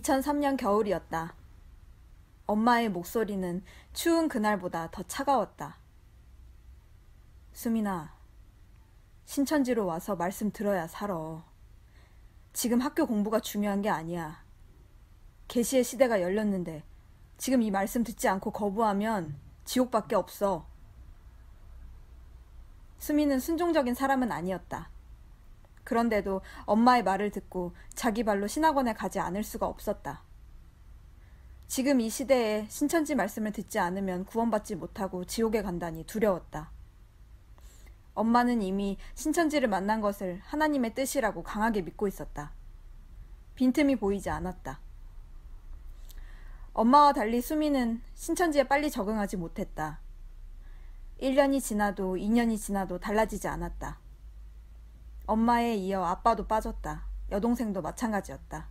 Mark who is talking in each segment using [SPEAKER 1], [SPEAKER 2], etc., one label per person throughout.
[SPEAKER 1] 2003년 겨울이었다. 엄마의 목소리는 추운 그날보다 더 차가웠다. 수민아, 신천지로 와서 말씀 들어야 살아. 지금 학교 공부가 중요한 게 아니야. 계시의 시대가 열렸는데 지금 이 말씀 듣지 않고 거부하면 지옥밖에 없어. 수민은 순종적인 사람은 아니었다. 그런데도 엄마의 말을 듣고 자기 발로 신학원에 가지 않을 수가 없었다. 지금 이 시대에 신천지 말씀을 듣지 않으면 구원받지 못하고 지옥에 간다니 두려웠다. 엄마는 이미 신천지를 만난 것을 하나님의 뜻이라고 강하게 믿고 있었다. 빈틈이 보이지 않았다. 엄마와 달리 수민은 신천지에 빨리 적응하지 못했다. 1년이 지나도 2년이 지나도 달라지지 않았다. 엄마에 이어 아빠도 빠졌다. 여동생도 마찬가지였다.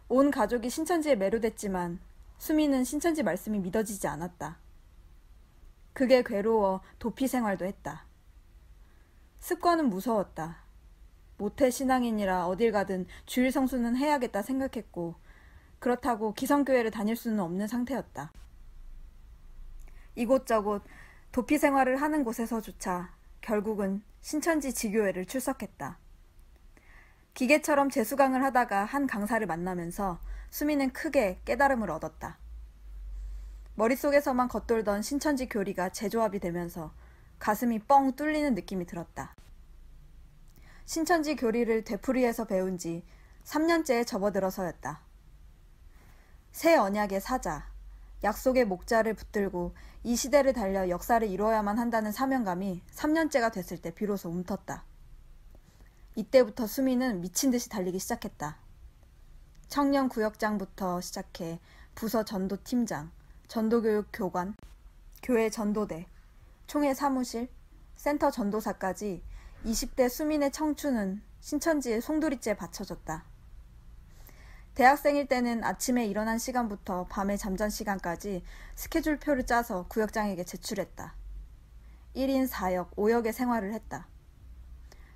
[SPEAKER 1] 온 가족이 신천지에 매료됐지만 수민은 신천지 말씀이 믿어지지 않았다. 그게 괴로워 도피 생활도 했다. 습관은 무서웠다. 모태 신앙인이라 어딜 가든 주일 성수는 해야겠다 생각했고 그렇다고 기성교회를 다닐 수는 없는 상태였다. 이곳저곳 도피 생활을 하는 곳에서조차 결국은 신천지 지교회를 출석했다. 기계처럼 재수강을 하다가 한 강사를 만나면서 수민은 크게 깨달음을 얻었다. 머릿속에서만 겉돌던 신천지 교리가 재조합이 되면서 가슴이 뻥 뚫리는 느낌이 들었다. 신천지 교리를 되풀이해서 배운 지 3년째에 접어들어서였다. 새 언약의 사자, 약속의 목자를 붙들고 이 시대를 달려 역사를 이루어야만 한다는 사명감이 3년째가 됐을 때 비로소 움텄다. 이때부터 수민은 미친 듯이 달리기 시작했다. 청년구역장부터 시작해 부서 전도팀장, 전도교육 교관, 교회 전도대, 총회 사무실, 센터 전도사까지 20대 수민의 청춘은 신천지의 송두리째 바쳐졌다. 대학생일 때는 아침에 일어난 시간부터 밤에 잠잔 시간까지 스케줄표를 짜서 구역장에게 제출했다. 1인 4역, 5역의 생활을 했다.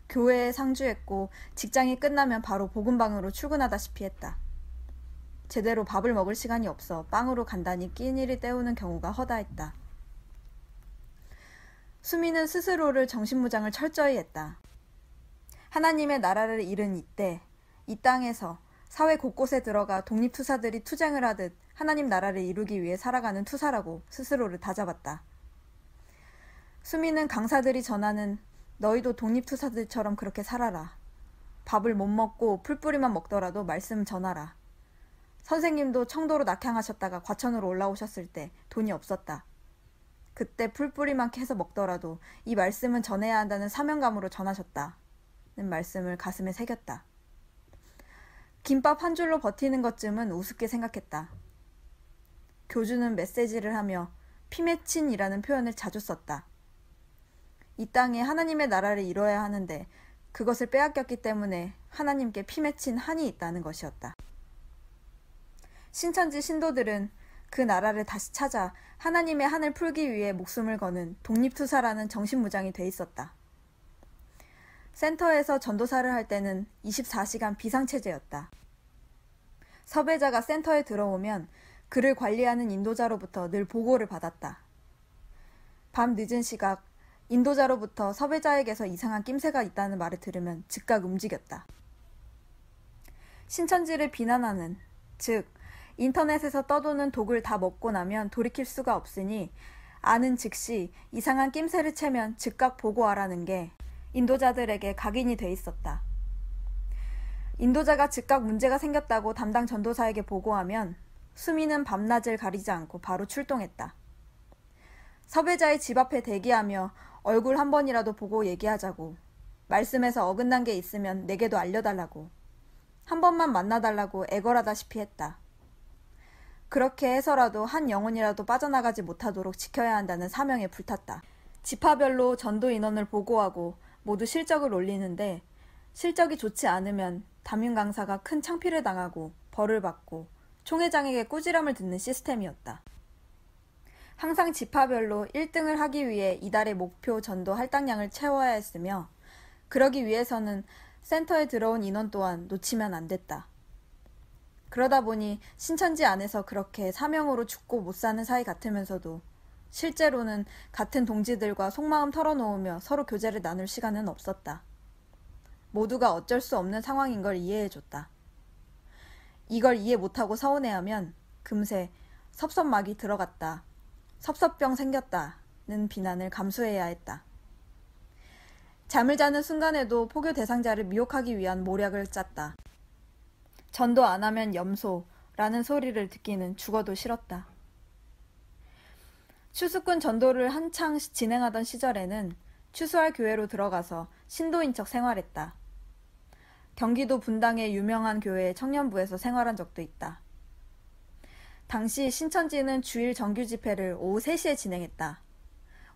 [SPEAKER 1] 교회에 상주했고 직장이 끝나면 바로 복음방으로 출근하다시피 했다. 제대로 밥을 먹을 시간이 없어 빵으로 간단히 끼니를 때우는 경우가 허다했다. 수민은 스스로를 정신무장을 철저히 했다. 하나님의 나라를 이룬 이때, 이 땅에서 사회 곳곳에 들어가 독립투사들이 투쟁을 하듯 하나님 나라를 이루기 위해 살아가는 투사라고 스스로를 다잡았다. 수민은 강사들이 전하는 너희도 독립투사들처럼 그렇게 살아라. 밥을 못 먹고 풀뿌리만 먹더라도 말씀 전하라. 선생님도 청도로 낙향하셨다가 과천으로 올라오셨을 때 돈이 없었다. 그때 풀뿌리만 캐서 먹더라도 이 말씀은 전해야 한다는 사명감으로 전하셨다. 는 말씀을 가슴에 새겼다. 김밥 한 줄로 버티는 것쯤은 우습게 생각했다. 교주는 메시지를 하며 피맺힌이라는 표현을 자주 썼다. 이 땅에 하나님의 나라를 이뤄야 하는데 그것을 빼앗겼기 때문에 하나님께 피맺힌 한이 있다는 것이었다. 신천지 신도들은 그 나라를 다시 찾아 하나님의 한을 풀기 위해 목숨을 거는 독립투사라는 정신무장이 돼 있었다. 센터에서 전도사를 할 때는 24시간 비상체제였다. 섭외자가 센터에 들어오면 그를 관리하는 인도자로부터 늘 보고를 받았다. 밤 늦은 시각, 인도자로부터 섭외자에게서 이상한 낌새가 있다는 말을 들으면 즉각 움직였다. 신천지를 비난하는, 즉 인터넷에서 떠도는 독을 다 먹고 나면 돌이킬 수가 없으니 아는 즉시 이상한 낌새를 채면 즉각 보고하라는 게 인도자들에게 각인이 돼 있었다. 인도자가 즉각 문제가 생겼다고 담당 전도사에게 보고하면 수민은 밤낮을 가리지 않고 바로 출동했다. 섭외자의 집 앞에 대기하며 얼굴 한 번이라도 보고 얘기하자고, 말씀에서 어긋난 게 있으면 내게도 알려달라고, 한 번만 만나달라고 애걸하다시피 했다. 그렇게 해서라도 한 영혼이라도 빠져나가지 못하도록 지켜야 한다는 사명에 불탔다. 지파별로 전도 인원을 보고하고 모두 실적을 올리는데 실적이 좋지 않으면 담임 강사가 큰 창피를 당하고 벌을 받고 총회장에게 꾸지람을 듣는 시스템이었다. 항상 지파별로 1등을 하기 위해 이달의 목표 전도 할당량을 채워야 했으며 그러기 위해서는 센터에 들어온 인원 또한 놓치면 안 됐다. 그러다 보니 신천지 안에서 그렇게 사명으로 죽고 못 사는 사이 같으면서도 실제로는 같은 동지들과 속마음 털어놓으며 서로 교제를 나눌 시간은 없었다. 모두가 어쩔 수 없는 상황인 걸 이해해줬다. 이걸 이해 못하고 서운해하면 금세 섭섭막이 들어갔다. 섭섭병 생겼다는 비난을 감수해야 했다. 잠을 자는 순간에도 포교 대상자를 미혹하기 위한 모략을 짰다. 전도 안 하면 염소라는 소리를 듣기는 죽어도 싫었다. 추수꾼 전도를 한창 진행하던 시절에는 추수할 교회로 들어가서 신도인 척 생활했다. 경기도 분당의 유명한 교회 청년부에서 생활한 적도 있다. 당시 신천지는 주일 정규 집회를 오후 3시에 진행했다.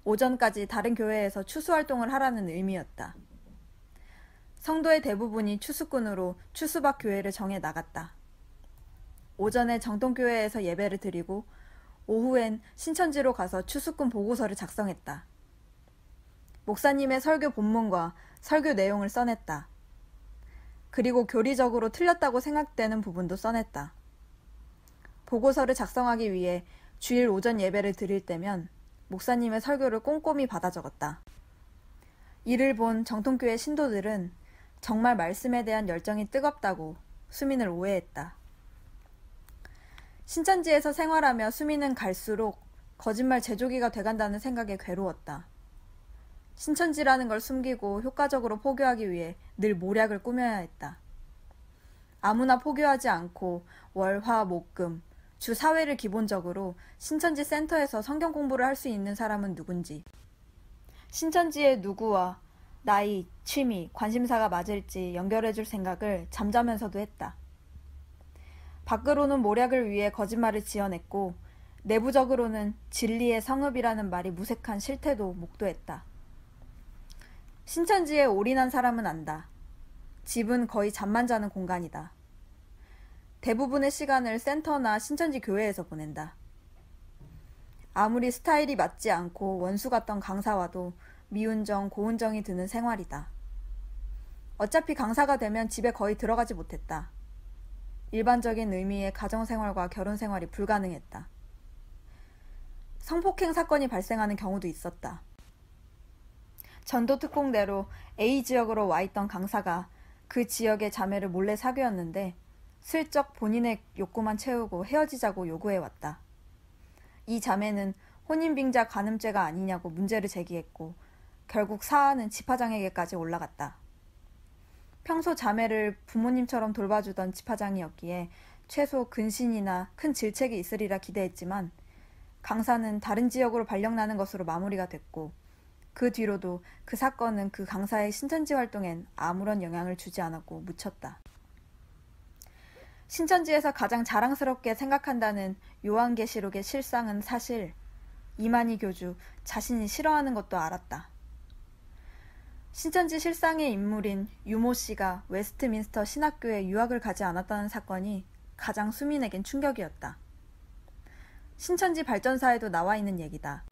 [SPEAKER 1] 오전까지 다른 교회에서 추수활동을 하라는 의미였다. 성도의 대부분이 추수꾼으로 추수박 교회를 정해 나갔다. 오전에 정통교회에서 예배를 드리고 오후엔 신천지로 가서 추수꾼 보고서를 작성했다. 목사님의 설교 본문과 설교 내용을 써냈다. 그리고 교리적으로 틀렸다고 생각되는 부분도 써냈다. 보고서를 작성하기 위해 주일 오전 예배를 드릴 때면 목사님의 설교를 꼼꼼히 받아 적었다. 이를 본 정통교회 신도들은 정말 말씀에 대한 열정이 뜨겁다고 수민을 오해했다. 신천지에서 생활하며 수민은 갈수록 거짓말 제조기가 돼간다는 생각에 괴로웠다. 신천지라는 걸 숨기고 효과적으로 포교하기 위해 늘 모략을 꾸며야 했다. 아무나 포교하지 않고 월, 화, 목, 금, 주 4회를 기본적으로 신천지 센터에서 성경 공부를 할 수 있는 사람은 누군지, 신천지의 누구와 나이, 취미, 관심사가 맞을지 연결해줄 생각을 잠자면서도 했다. 밖으로는 모략을 위해 거짓말을 지어냈고 내부적으로는 진리의 성읍이라는 말이 무색한 실태도 목도했다. 신천지에 올인한 사람은 안다. 집은 거의 잠만 자는 공간이다. 대부분의 시간을 센터나 신천지 교회에서 보낸다. 아무리 스타일이 맞지 않고 원수 같던 강사와도 미운정, 고운정이 드는 생활이다. 어차피 강사가 되면 집에 거의 들어가지 못했다. 일반적인 의미의 가정생활과 결혼생활이 불가능했다. 성폭행 사건이 발생하는 경우도 있었다. 전도특공대로 A 지역으로 와 있던 강사가 그 지역의 자매를 몰래 사귀었는데 슬쩍 본인의 욕구만 채우고 헤어지자고 요구해왔다. 이 자매는 혼인빙자 간음죄가 아니냐고 문제를 제기했고 결국 사안은 집화장에게까지 올라갔다. 평소 자매를 부모님처럼 돌봐주던 집화장이었기에 최소 근신이나 큰 질책이 있으리라 기대했지만 강사는 다른 지역으로 발령나는 것으로 마무리가 됐고 그 뒤로도 그 사건은 그 강사의 신천지 활동엔 아무런 영향을 주지 않았고 묻혔다. 신천지에서 가장 자랑스럽게 생각한다는 요한계시록의 실상은 사실 이만희 교주 자신이 싫어하는 것도 알았다. 신천지 실상의 인물인 유모 씨가 웨스트민스터 신학교에 유학을 가지 않았다는 사건이 가장 수민에겐 충격이었다. 신천지 발전사에도 나와 있는 얘기다.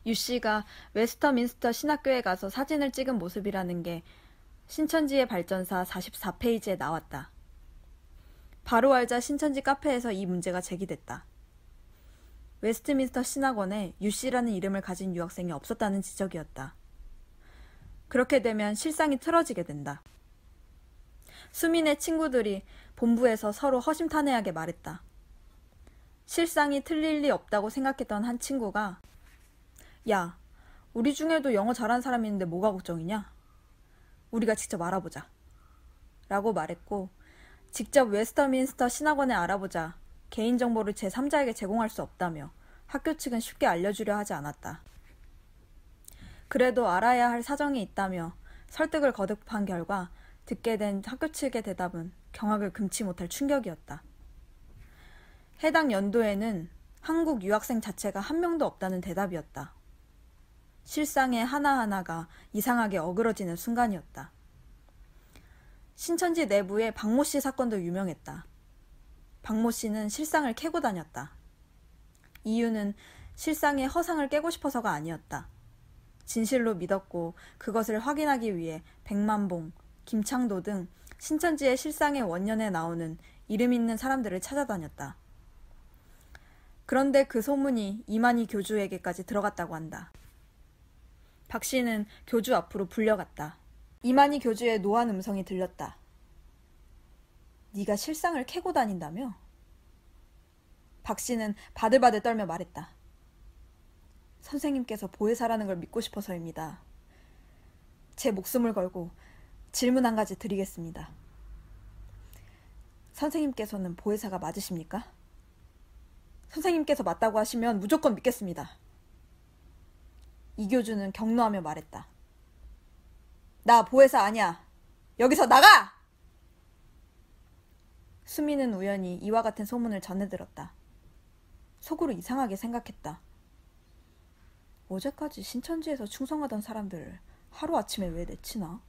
[SPEAKER 1] 유 씨가 웨스터민스터 신학교에 가서 사진을 찍은 모습이라는 게 신천지의 발전사 44페이지에 나왔다. 바로 알자 신천지 카페에서 이 문제가 제기됐다. 웨스트민스터 신학원에 유 씨라는 이름을 가진 유학생이 없었다는 지적이었다. 그렇게 되면 실상이 틀어지게 된다. 수민의 친구들이 본부에서 서로 허심탄회하게 말했다. 실상이 틀릴 리 없다고 생각했던 한 친구가 야, 우리 중에도 영어 잘하는 사람이 있는데 뭐가 걱정이냐? 우리가 직접 알아보자. 라고 말했고 직접 웨스터민스터 신학원에 알아보자 개인정보를 제3자에게 제공할 수 없다며 학교 측은 쉽게 알려주려 하지 않았다. 그래도 알아야 할 사정이 있다며 설득을 거듭한 결과 듣게 된 학교 측의 대답은 경악을 금치 못할 충격이었다. 해당 연도에는 한국 유학생 자체가 한 명도 없다는 대답이었다. 실상의 하나하나가 이상하게 어그러지는 순간이었다. 신천지 내부의 박모 씨 사건도 유명했다. 박모 씨는 실상을 캐고 다녔다. 이유는 실상의 허상을 깨고 싶어서가 아니었다. 진실로 믿었고 그것을 확인하기 위해 백만봉, 김창도 등 신천지의 실상의 원년에 나오는 이름 있는 사람들을 찾아다녔다. 그런데 그 소문이 이만희 교주에게까지 들어갔다고 한다. 박 씨는 교주 앞으로 불려갔다. 이만희 교주의 노한 음성이 들렸다. 네가 실상을 캐고 다닌다며? 박 씨는 바들바들 떨며 말했다. 선생님께서 보혜사라는 걸 믿고 싶어서입니다. 제 목숨을 걸고 질문 한 가지 드리겠습니다. 선생님께서는 보혜사가 맞으십니까? 선생님께서 맞다고 하시면 무조건 믿겠습니다. 이 교주는 격노하며 말했다. 나 보혜사 아니야. 여기서 나가! 수미는 우연히 이와 같은 소문을 전해들었다. 속으로 이상하게 생각했다. 어제까지 신천지에서 충성하던 사람들을 하루아침에 왜 내치나?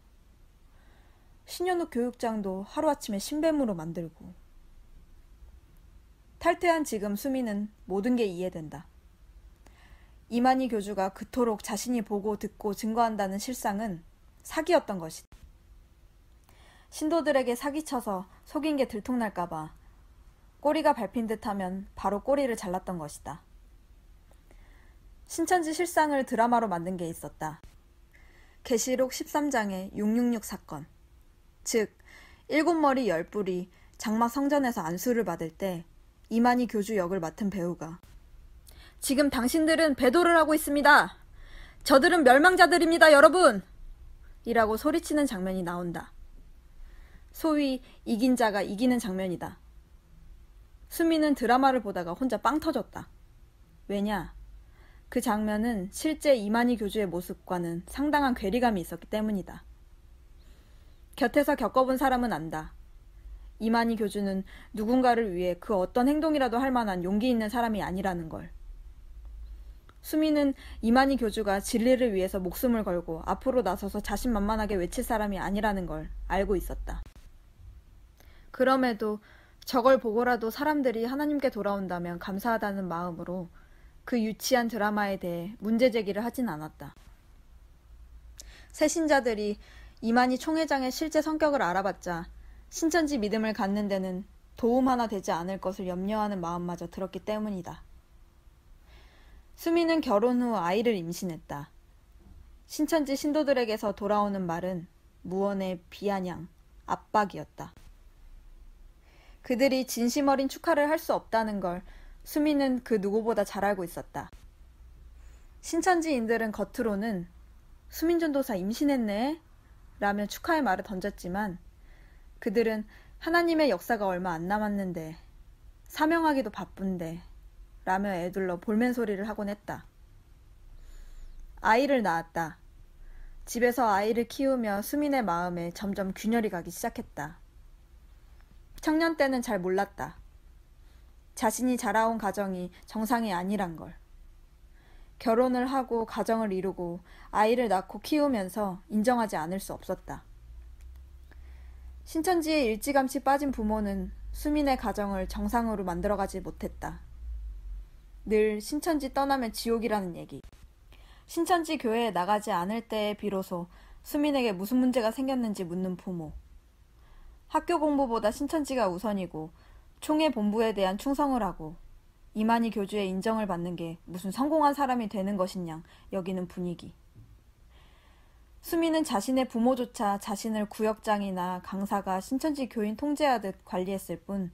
[SPEAKER 1] 신현욱 교육장도 하루아침에 신뱀으로 만들고. 탈퇴한 지금 수미는 모든 게 이해된다. 이만희 교주가 그토록 자신이 보고 듣고 증거한다는 실상은 사기였던 것이다. 신도들에게 사기쳐서 속인 게 들통날까봐 꼬리가 밟힌 듯하면 바로 꼬리를 잘랐던 것이다. 신천지 실상을 드라마로 만든 게 있었다. 계시록 13장의 666 사건. 즉, 7머리 10뿔이 장막 성전에서 안수를 받을 때 이만희 교주 역을 맡은 배우가 지금 당신들은 배도를 하고 있습니다. 저들은 멸망자들입니다, 여러분! 이라고 소리치는 장면이 나온다. 소위 이긴 자가 이기는 장면이다. 수미는 드라마를 보다가 혼자 빵 터졌다. 왜냐? 그 장면은 실제 이만희 교주의 모습과는 상당한 괴리감이 있었기 때문이다. 곁에서 겪어본 사람은 안다. 이만희 교주는 누군가를 위해 그 어떤 행동이라도 할 만한 용기 있는 사람이 아니라는 걸. 수미는 이만희 교주가 진리를 위해서 목숨을 걸고 앞으로 나서서 자신만만하게 외칠 사람이 아니라는 걸 알고 있었다. 그럼에도 저걸 보고라도 사람들이 하나님께 돌아온다면 감사하다는 마음으로 그 유치한 드라마에 대해 문제 제기를 하진 않았다. 새신자들이 이만희 총회장의 실제 성격을 알아봤자 신천지 믿음을 갖는 데는 도움 하나 되지 않을 것을 염려하는 마음마저 들었기 때문이다. 수미는 결혼 후 아이를 임신했다. 신천지 신도들에게서 돌아오는 말은 무언의 비아냥, 압박이었다. 그들이 진심 어린 축하를 할 수 없다는 걸 수미는 그 누구보다 잘 알고 있었다. 신천지인들은 겉으로는 수민 전도사 임신했네? 라며 축하의 말을 던졌지만 그들은 하나님의 역사가 얼마 안 남았는데 사명하기도 바쁜데 라며 애둘러 볼멘 소리를 하곤 했다. 아이를 낳았다. 집에서 아이를 키우며 수민의 마음에 점점 균열이 가기 시작했다. 청년 때는 잘 몰랐다. 자신이 자라온 가정이 정상이 아니란 걸. 결혼을 하고 가정을 이루고 아이를 낳고 키우면서 인정하지 않을 수 없었다. 신천지에 일찌감치 빠진 부모는 수민의 가정을 정상으로 만들어가지 못했다. 늘 신천지 떠나면 지옥이라는 얘기. 신천지 교회에 나가지 않을 때에 비로소 수민에게 무슨 문제가 생겼는지 묻는 부모. 학교 공부보다 신천지가 우선이고 총회 본부에 대한 충성을 하고 이만희 교주의 인정을 받는 게 무슨 성공한 사람이 되는 것이냐 여기는 분위기. 수미는 자신의 부모조차 자신을 구역장이나 강사가 신천지 교인 통제하듯 관리했을 뿐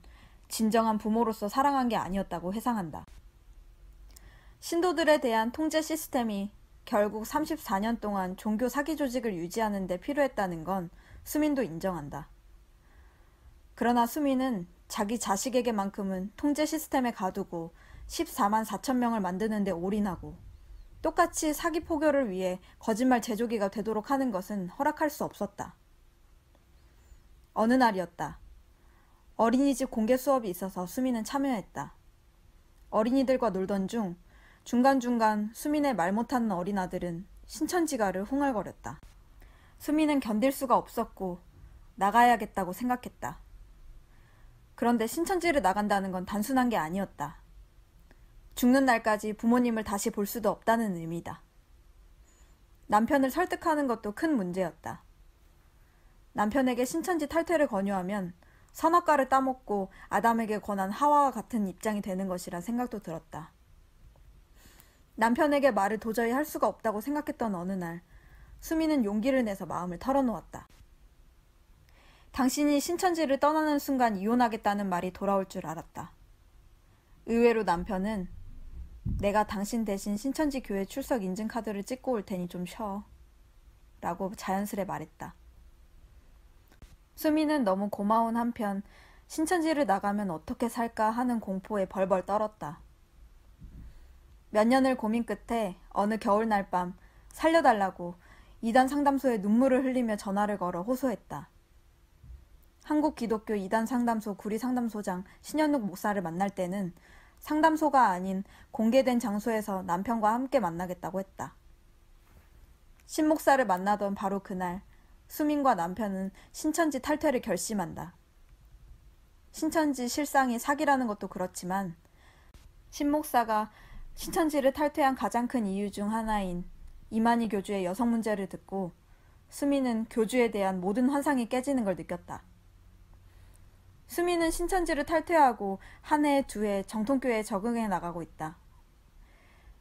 [SPEAKER 1] 진정한 부모로서 사랑한 게 아니었다고 회상한다. 신도들에 대한 통제 시스템이 결국 34년 동안 종교 사기 조직을 유지하는 데 필요했다는 건 수민도 인정한다. 그러나 수민은 자기 자식에게만큼은 통제 시스템에 가두고 14만 4천 명을 만드는 데 올인하고 똑같이 사기 포교를 위해 거짓말 제조기가 되도록 하는 것은 허락할 수 없었다. 어느 날이었다. 어린이집 공개 수업이 있어서 수민은 참여했다. 어린이들과 놀던 중 중간중간 수민의 말 못하는 어린 아들은 신천지가를 흥얼거렸다. 수민은 견딜 수가 없었고 나가야겠다고 생각했다. 그런데 신천지를 나간다는 건 단순한 게 아니었다. 죽는 날까지 부모님을 다시 볼 수도 없다는 의미다. 남편을 설득하는 것도 큰 문제였다. 남편에게 신천지 탈퇴를 권유하면 선악과를 따먹고 아담에게 권한 하와와 같은 입장이 되는 것이란 생각도 들었다. 남편에게 말을 도저히 할 수가 없다고 생각했던 어느 날, 수미는 용기를 내서 마음을 털어놓았다. 당신이 신천지를 떠나는 순간 이혼하겠다는 말이 돌아올 줄 알았다. 의외로 남편은 내가 당신 대신 신천지 교회 출석 인증카드를 찍고 올 테니 좀 쉬어. 라고 자연스레 말했다. 수미는 너무 고마운 한편 신천지를 나가면 어떻게 살까 하는 공포에 벌벌 떨었다. 몇 년을 고민 끝에 어느 겨울날 밤 살려달라고 이단 상담소에 눈물을 흘리며 전화를 걸어 호소했다. 한국기독교 이단 상담소 구리상담소장 신현욱 목사를 만날 때는 상담소가 아닌 공개된 장소에서 남편과 함께 만나겠다고 했다. 신 목사를 만나던 바로 그날 수민과 남편은 신천지 탈퇴를 결심한다. 신천지 실상이 사기라는 것도 그렇지만 신 목사가 신천지를 탈퇴한 가장 큰 이유 중 하나인 이만희 교주의 여성 문제를 듣고 수민은 교주에 대한 모든 환상이 깨지는 걸 느꼈다. 수민은 신천지를 탈퇴하고 한 해, 두 해 정통교회에 적응해 나가고 있다.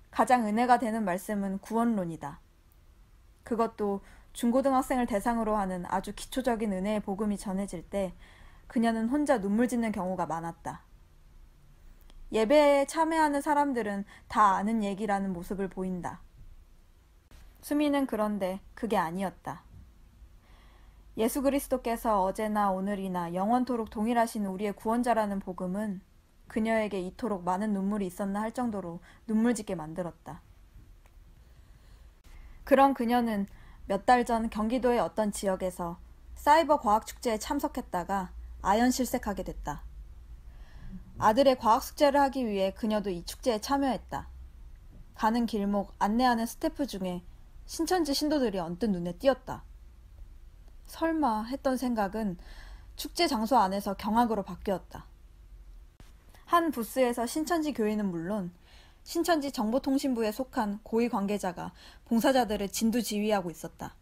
[SPEAKER 1] 가장 은혜가 되는 말씀은 구원론이다. 그것도 중고등학생을 대상으로 하는 아주 기초적인 은혜의 복음이 전해질 때 그녀는 혼자 눈물 짓는 경우가 많았다. 예배에 참여하는 사람들은 다 아는 얘기라는 모습을 보인다. 수미는 그런데 그게 아니었다. 예수 그리스도께서 어제나 오늘이나 영원토록 동일하신 우리의 구원자라는 복음은 그녀에게 이토록 많은 눈물이 있었나 할 정도로 눈물 짓게 만들었다. 그런 그녀는 몇 달 전 경기도의 어떤 지역에서 사이버 과학축제에 참석했다가 아연실색하게 됐다. 아들의 과학숙제를 하기 위해 그녀도 이 축제에 참여했다. 가는 길목 안내하는 스태프 중에 신천지 신도들이 언뜻 눈에 띄었다. 설마 했던 생각은 축제 장소 안에서 경악으로 바뀌었다. 한 부스에서 신천지 교인은 물론 신천지 정보통신부에 속한 고위 관계자가 봉사자들을 진두지휘하고 있었다.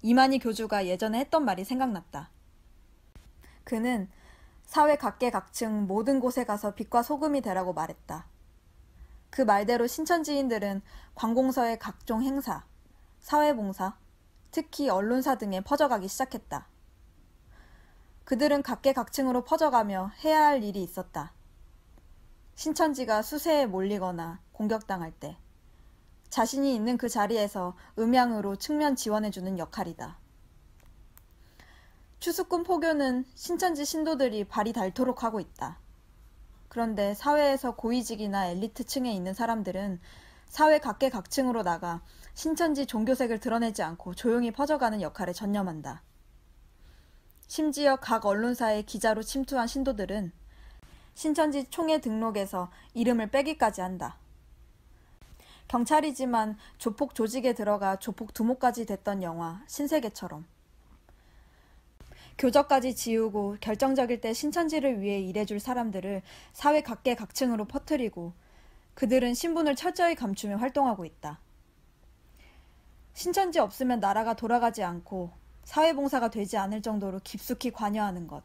[SPEAKER 1] 이만희 교주가 예전에 했던 말이 생각났다. 그는 사회 각계각층 모든 곳에 가서 빛과 소금이 되라고 말했다. 그 말대로 신천지인들은 관공서의 각종 행사, 사회봉사, 특히 언론사 등에 퍼져가기 시작했다. 그들은 각계각층으로 퍼져가며 해야 할 일이 있었다. 신천지가 수세에 몰리거나 공격당할 때 자신이 있는 그 자리에서 음향으로 측면 지원해주는 역할이다. 추수꾼 포교는 신천지 신도들이 발이 닳도록 하고 있다. 그런데 사회에서 고위직이나 엘리트층에 있는 사람들은 사회 각계각층으로 나가 신천지 종교색을 드러내지 않고 조용히 퍼져가는 역할에 전념한다. 심지어 각 언론사의 기자로 침투한 신도들은 신천지 총회 등록에서 이름을 빼기까지 한다. 경찰이지만 조폭 조직에 들어가 조폭 두목까지 됐던 영화 신세계처럼. 교적까지 지우고 결정적일 때 신천지를 위해 일해줄 사람들을 사회 각계각층으로 퍼뜨리고 그들은 신분을 철저히 감추며 활동하고 있다. 신천지 없으면 나라가 돌아가지 않고 사회봉사가 되지 않을 정도로 깊숙이 관여하는 것.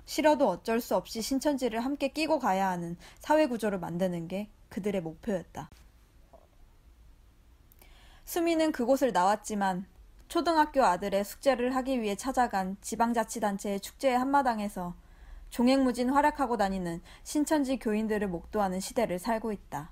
[SPEAKER 1] 싫어도 어쩔 수 없이 신천지를 함께 끼고 가야 하는 사회구조를 만드는 게 그들의 목표였다. 수미는 그곳을 나왔지만 초등학교 아들의 숙제를 하기 위해 찾아간 지방자치단체의 축제의 한마당에서 종횡무진 활약하고 다니는 신천지 교인들을 목도하는 시대를 살고 있다.